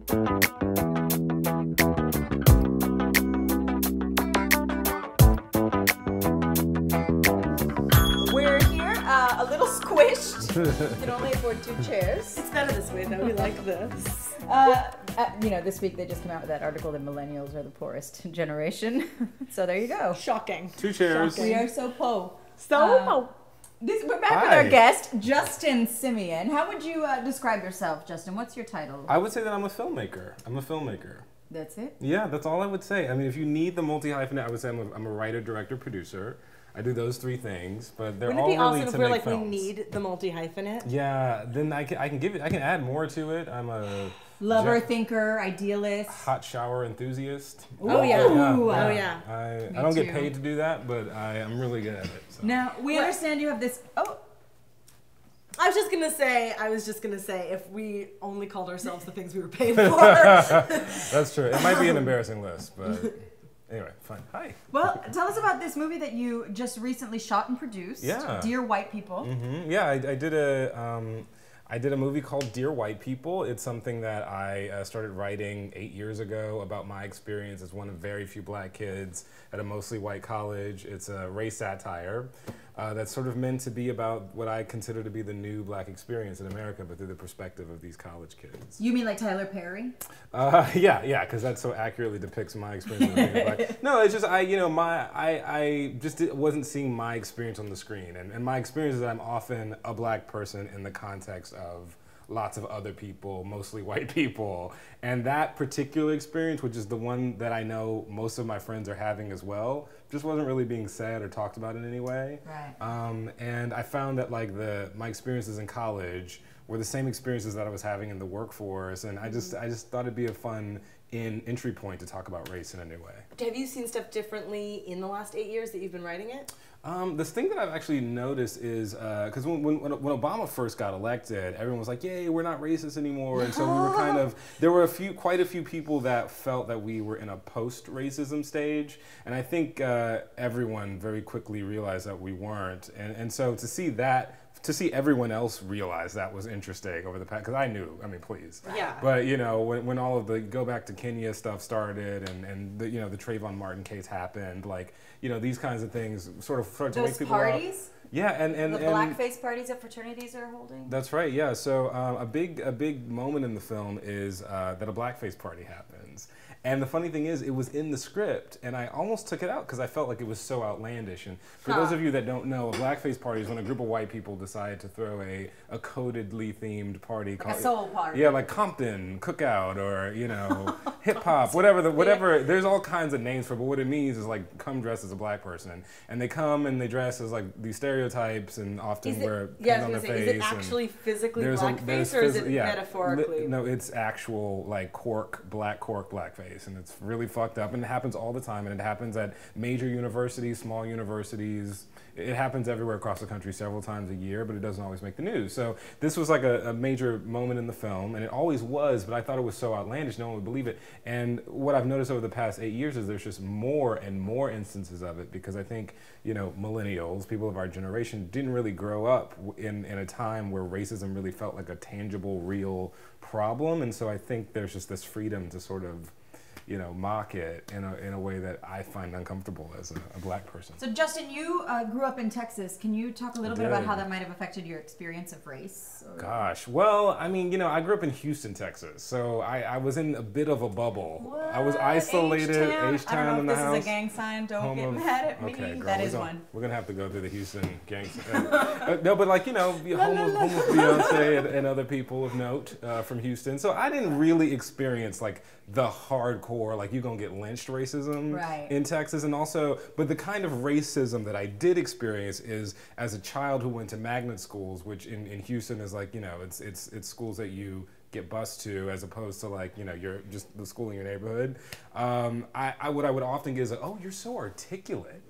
We're here, a little squished. You can only afford 2 chairs. It's better this way though, we like this. You know, this week they just came out with that article that millennials are the poorest generation. So there you go. Shocking. 2 chairs. Shocking. We are so po. So We're back with our guest, Justin Simien. How would you describe yourself, Justin? What's your title? I would say that I'm a filmmaker. I'm a filmmaker. That's it? Yeah, that's all I would say. I mean, if you need the multi-hyphenate, I would say I'm a writer, director, producer. I do those 3 things, but they're wouldn't all it be really awesome to if we're make like, films. we need the multi-hyphenate? Yeah, then I can give it. I can add more to it. I'm a Lover, thinker, idealist. hot shower enthusiast. Oh yeah. Ooh. Oh yeah. I don't too. get paid to do that, but I'm really good at it. So. Now, we understand you have this... Oh, I was just gonna say, if we only called ourselves the things we were paid for. That's true. It might be an embarrassing list, but anyway, fine. Hi. well, tell us about this movie that you just recently shot and produced. Yeah. Dear White People. Mm-hmm. Yeah, I did a movie called Dear White People. It's something that I started writing 8 years ago about my experience as one of very few black kids at a mostly white college. It's a race satire that's sort of meant to be about what I consider to be the new black experience in America, but through the perspective of these college kids. You mean like Tyler Perry? Yeah, because that so accurately depicts my experience. Black. No, it's just I wasn't seeing my experience on the screen, and my experience is that I'm often a black person in the context of lots of other people, mostly white people, and that particular experience, which is the one that I know most of my friends are having as well, just wasn't really being said or talked about in any way. Right. And I found that like my experiences in college were the same experiences that I was having in the workforce, and I just thought it'd be a fun entry point to talk about race in a new way. Have you seen stuff differently in the last 8 years that you've been writing it? This thing that I've actually noticed is, because when Obama first got elected, everyone was like, yay, we're not racist anymore. And so we were there were quite a few people that felt that we were in a post-racism stage. And I think everyone very quickly realized that we weren't. And so to see everyone else realize that was interesting over the past, because I knew, I mean, please. Yeah. But, you know, when all of the go back to Kenya stuff started and the, you know, the Trayvon Martin case happened, like, you know, these kinds of things sort of started to wake people up. Those parties? Yeah, and the blackface parties that fraternities are holding? That's right, yeah. So a big moment in the film is that a blackface party happens. And the funny thing is, it was in the script, and I almost took it out because I felt like it was so outlandish. And for those of you that don't know, a blackface party is when a group of white people decide to throw a codedly themed party called a soul party. Yeah, like Compton, Cookout, or you know, hip hop, whatever. There's all kinds of names for it, but what it means is like come dressed as a black person, and they come and they dress as like these stereotypes, and often wear paint on their face. Is it actually physically blackface, or is it metaphorically? No, it's actual like black cork blackface. And it's really fucked up, and it happens all the time, and it happens at major universities, small universities. It happens everywhere across the country several times a year, but it doesn't always make the news. So this was like a major moment in the film, and it always was, but I thought it was so outlandish, no one would believe it. And what I've noticed over the past 8 years is there's just more and more instances of it, because I think, you know, millennials, people of our generation, didn't really grow up in a time where racism really felt like a tangible, real problem. And so I think there's just this freedom to sort of, you know, mock it in a way that I find uncomfortable as a black person. So Justin, you grew up in Texas. Can you talk a little bit about how that might have affected your experience of race? Gosh, well, I mean, you know, I grew up in Houston, Texas, so I was in a bit of a bubble. What? I was isolated, H-Town in the house. I don't know if this is a gang sign. Don't get mad at me. Okay, girl, that is one. We're gonna have to go through the Houston gang sign. No, but like, you know, home with Beyonce and other people of note from Houston. So I didn't really experience like the hardcore, like you're gonna get lynched racism in Texas. And also, but the kind of racism that I did experience is as a child who went to magnet schools, which in Houston is like, you know, it's schools that you get bused to as opposed to like, you know, you're just the school in your neighborhood. What I would often get is like, oh, you're so articulate,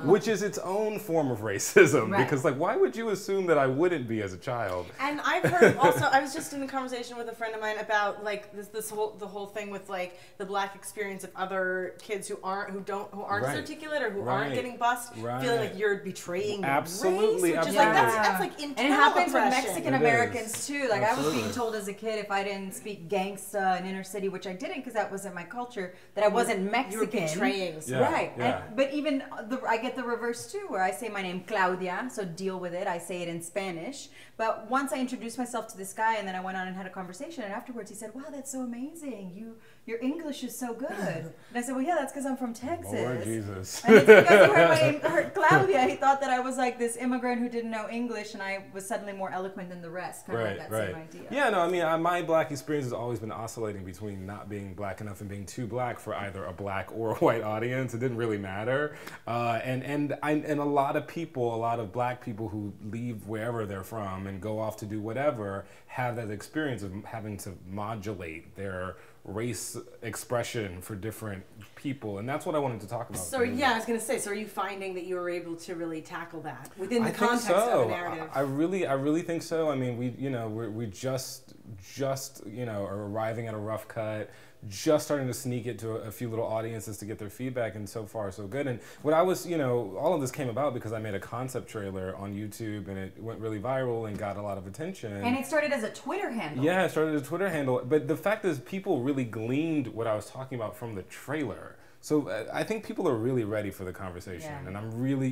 which is its own form of racism, because like, why would you assume that I wouldn't be as a child? And I've heard also, I was just in a conversation with a friend of mine about like the whole thing with like the black experience of other kids who aren't as articulate or who aren't getting bused, feeling like you're betraying race, which is like that's like internal and it happens oppression. with Mexican Americans too. Like I was being told as a kid, if I didn't speak gangsta and inner city, which I didn't because that wasn't my culture, that I wasn't Mexican. You were betraying. Yeah, Right. yeah. But even I get the reverse too, where I say my name Claudia, so deal with it. I say it in Spanish. But once I introduced myself to this guy, and then I went on and had a conversation, and afterwards he said, "Wow, that's so amazing. Your English is so good." And I said, "Well, yeah, that's because I'm from Texas." Lord Jesus. And it's because he heard my name, heard Claudia. He thought that I was like this immigrant who didn't know English, and I was suddenly more eloquent than the rest. Kind of like that same idea. Yeah, no, I mean, my black experience has always been oscillating between not being black enough and being too black for either a black or a white audience. It didn't really matter. And a lot of people, a lot of black people who leave wherever they're from and go off to do whatever, have that experience of having to modulate their race expression for different people, and that's what I wanted to talk about. So yeah, I was going to say, so are you finding that you were able to really tackle that within the context of a narrative? I really think so. I mean, we just are arriving at a rough cut, just starting to sneak it to a few little audiences to get their feedback, and so far so good. And what I was, all of this came about because I made a concept trailer on YouTube, and it went really viral and got a lot of attention. And it started as a Twitter handle. Yeah, it started as a Twitter handle. But the fact is, people really gleaned what I was talking about from the trailer. So I think people are really ready for the conversation. Yeah. And I'm really,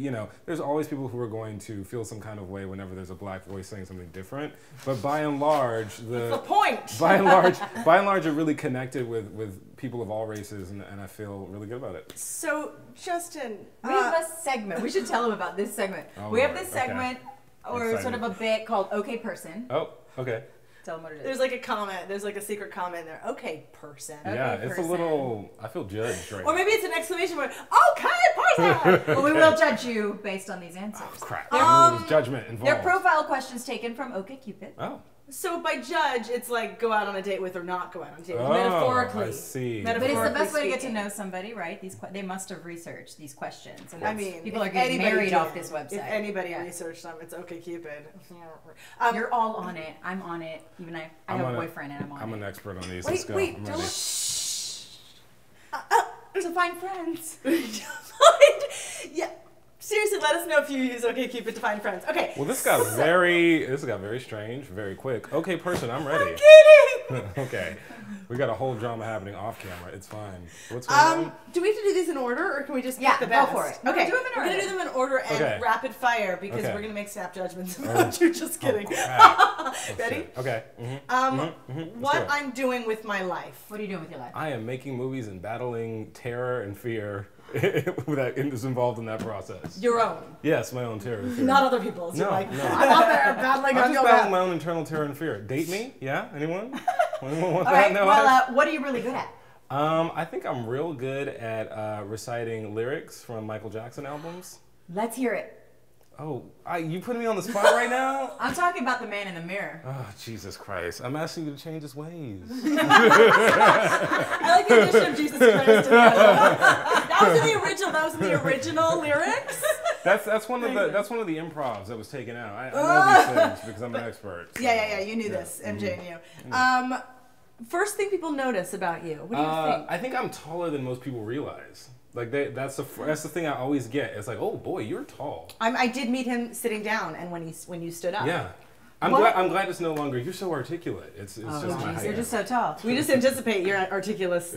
there's always people who are going to feel some kind of way whenever there's a black voice saying something different. But by and large, the point. By and large, it really connected with people of all races, and I feel really good about it. So, Justin, we have a segment. We should tell them about this segment. We have this segment, or sort of a bit called OkPerson. Oh, okay. Tell them what it is. There's like a comment. There's like a secret comment there. OkPerson. Yeah, it's a little. I feel judged right now. Or maybe it's an exclamation word. OkPerson. Well, we will judge you based on these answers. Oh, crap. There's judgment involved. They're profile questions taken from OkCupid. Oh. So by judge, it's like go out on a date with or not go out on a date with, Oh, metaphorically. I see. But it's the best way to get to speaking. know somebody, right? They must have researched these questions. And I mean, people are if getting anybody married did, off this website. If anybody Yeah. researched them, it's OkCupid. You're all on it. I'm on it. Even I have a boyfriend and I'm on it. I'm an expert on these. Let's go. Wait, I'm don't. ready. To find friends. Yeah. Seriously, let us know if you use OkCupid to find friends. Okay. Well, this got very strange, very quick. OkPerson, I'm ready. I'm kidding. Okay. We got a whole drama happening off camera. It's fine. What's going on? Do we have to do these in order, or can we just pick the go best? for it. Okay, Do them in we're gonna order. do them in order and Okay. rapid fire because Okay. we're gonna make snap judgments about you. Just kidding. Oh, Ready? Okay. What I'm doing with my life. What are you doing with your life? I am making movies and battling terror and fear that is involved in that process. Your own, Yes, my own terror and fear. not other people's. No, You're like, no. I'm out there battling I'm on just your battling behalf. my own internal terror and fear. Date me? Yeah? Anyone? Anyone want All that? right. No, Well, what are you really good at? I think I'm real good at reciting lyrics from Michael Jackson albums. Let's hear it. Oh, you putting me on the spot right now? I'm talking about the man in the mirror. Oh, Jesus Christ. I'm asking you to change his ways. I like the addition of Jesus Christ. That was in the original. That was in the original lyrics. That's one of the improvs that was taken out. I know these things because I'm an expert. So. Yeah. You knew this, MJ and you. First thing people notice about you. What do you think? I think I'm taller than most people realize. Like that's the thing I always get. It's like, oh boy, you're tall. I did meet him sitting down, and when you stood up. Yeah. I'm glad it's no longer. You're so articulate. It's just my height. You're just so tall. We just anticipate your articulateness.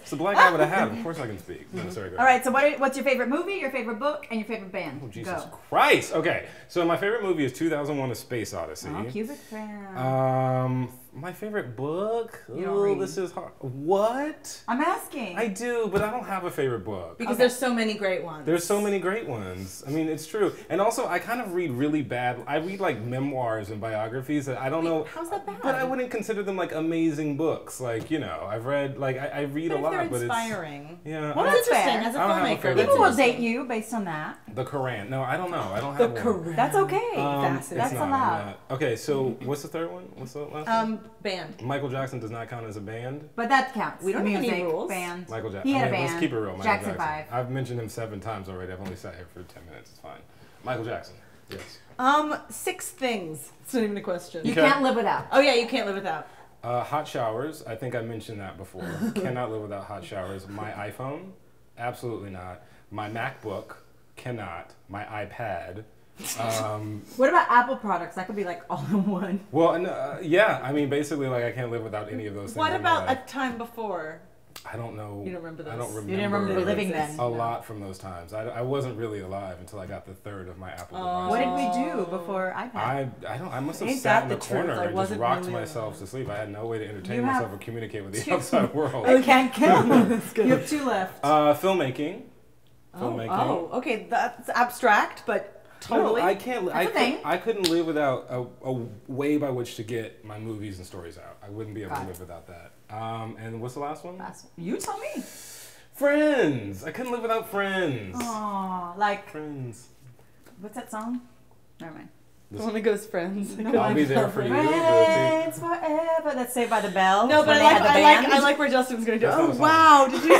It's a black guy with a hat. Of course I can speak. No, sorry, go All right. So what's your favorite movie, your favorite book, and your favorite band? Oh, Jesus Go. Christ. Okay. So my favorite movie is 2001: A Space Odyssey. Oh, Cupid fan. My favorite book? You don't read. This is hard. What? I'm asking. I do, but I don't have a favorite book. Because there's so many great ones. There's so many great ones. I mean, it's true. And also, I kind of read really bad. I read like memoirs and biographies that I don't know. How's that bad? But I wouldn't consider them like amazing books. Like, I've read, like, I read a lot, they're but inspiring. it's. Yeah. Well, that's that's interesting. fair. As a I don't have a filmmaker, favorite that's People will interesting. date you based on that. The Quran. No, I don't know. I don't have The one. Quran. That's okay. It's That's not, allowed. Okay, so what's the third one? What's the last one? Band. Michael Jackson does not count as a band. But that counts. We don't have any Music, rules. Band. Michael Jackson. He had a Let's band. keep it real. Michael Jackson 5. I've mentioned him 7 times already. I've only sat here for 10 minutes. It's fine. Michael Jackson. Yes. 6 things. It's not even a question. You Okay. can't live without. Oh yeah, you can't live without. Hot showers. I think I mentioned that before. Cannot live without hot showers. My iPhone. Absolutely not. My MacBook. Cannot. My iPad. What about Apple products? That could be like all in one. Well, yeah, I mean, basically, like I can't live without any of those things. What about a time before? I don't know. You don't remember those? I don't remember. You didn't remember living then? A lot from those times. I wasn't really alive until I got the third of my Apple devices. What did we do before iPad? I must have Ain't sat in that the the truth? corner I and just wasn't rocked really myself to sleep. I had no way to entertain You myself have or communicate with the outside world. I can't count. You have 2 left. Filmmaking. Oh, okay, that's abstract, but totally. No, I can't. That's a thing. I couldn't live without a way by which to get my movies and stories out. I wouldn't be able to live without that. And what's the last one? You tell me. Friends. I couldn't live without friends. Aww, like Friends. what's that song? Never mind. The one that goes Friends. I'll be there for you. Friends forever. That's Saved by the Bell. No, but I like where Justin's gonna go. Oh wow! Did you?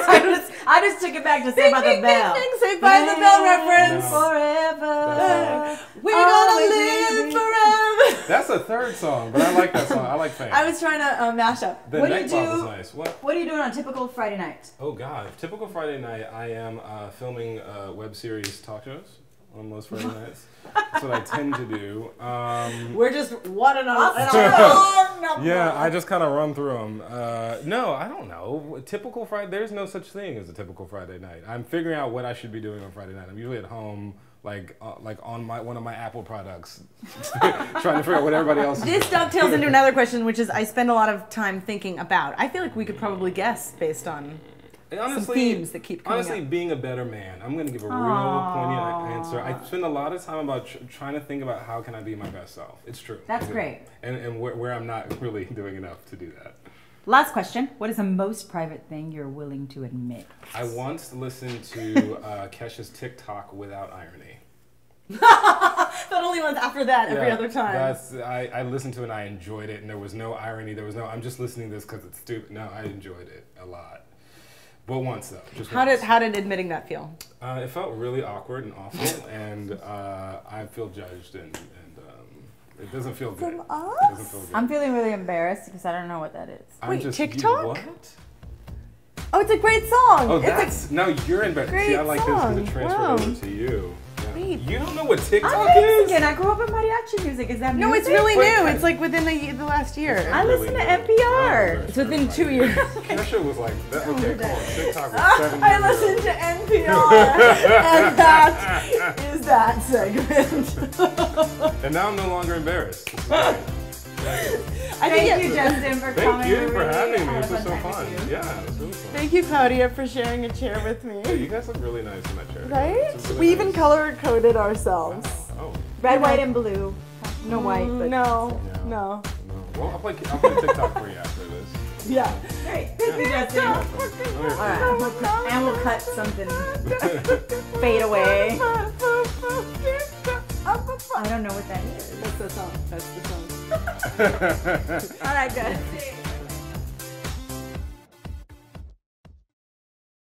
I just took it back to Saved by the Bell. Saved by the Bell reference. Forever. We're gonna live forever. That's a third song, but I like that song. I like Fame. I was trying to mash up. The What do neck you pop do? was nice. What are you doing on typical Friday night? Oh God! Typical Friday night, I am filming web series talk shows on most Friday nights. That's what I tend to do. We're just one and all. Yeah, I just kind of run through them. No, I don't know. Typical Friday. There's no such thing as a typical Friday night. I'm figuring out what I should be doing on Friday night. I'm usually at home, like on one of my Apple products, trying to figure out what everybody else is This doing. dovetails into another question, which is I spend a lot of time thinking about. I feel like we could probably guess based on some themes that keep coming honestly, up. being a better man. I'm going to give a real poignant answer. I spend a lot of time about trying to think about how can I be my best self. It's true. That's great. And where I'm not really doing enough to do that. Last question. What is the most private thing you're willing to admit? I once listened to Kesha's TikTok without irony. But only once after that, every other time. I listened to it and I enjoyed it, and there was no irony. There was no, I'm just listening to this because it's stupid. No, I enjoyed it a lot. But once though, just once. How did admitting that feel? It felt really awkward and awful, and I feel judged, and it doesn't feel good. From us? It doesn't feel good. I'm feeling really embarrassed because I don't know what that is. Wait, TikTok? What? Oh, it's a great song. Oh, that's no, you're embarrassed. See, I like this because it transferred over to you. Wait. You don't know what TikTok I'm is? Mexican. I grew up in mariachi music. Is that No, music? it's really Wait, new. It's like within the last year. I listen to NPR. It's within 2 years. Kesha was like, okay, cool. TikTok was 7 years I ago. listen to NPR, and that is that segment. And now I'm no longer embarrassed. Thank you, Justin, for coming. Thank you for having me. Had a This was so time fun. with you. Yeah, it was really fun. Thank you, Claudia, for sharing a chair with Hey, me. you guys look really nice in that chair. Right? It's really We even nice. color coded ourselves. Oh. Red, white, and blue. No white, but No. No. Well, I'll play TikTok for you after this. Yeah. great. Thank you, Justin. All Alright, and we'll cut something. Fade away. I don't know what that is. That's the song. That's the song. Alright, good.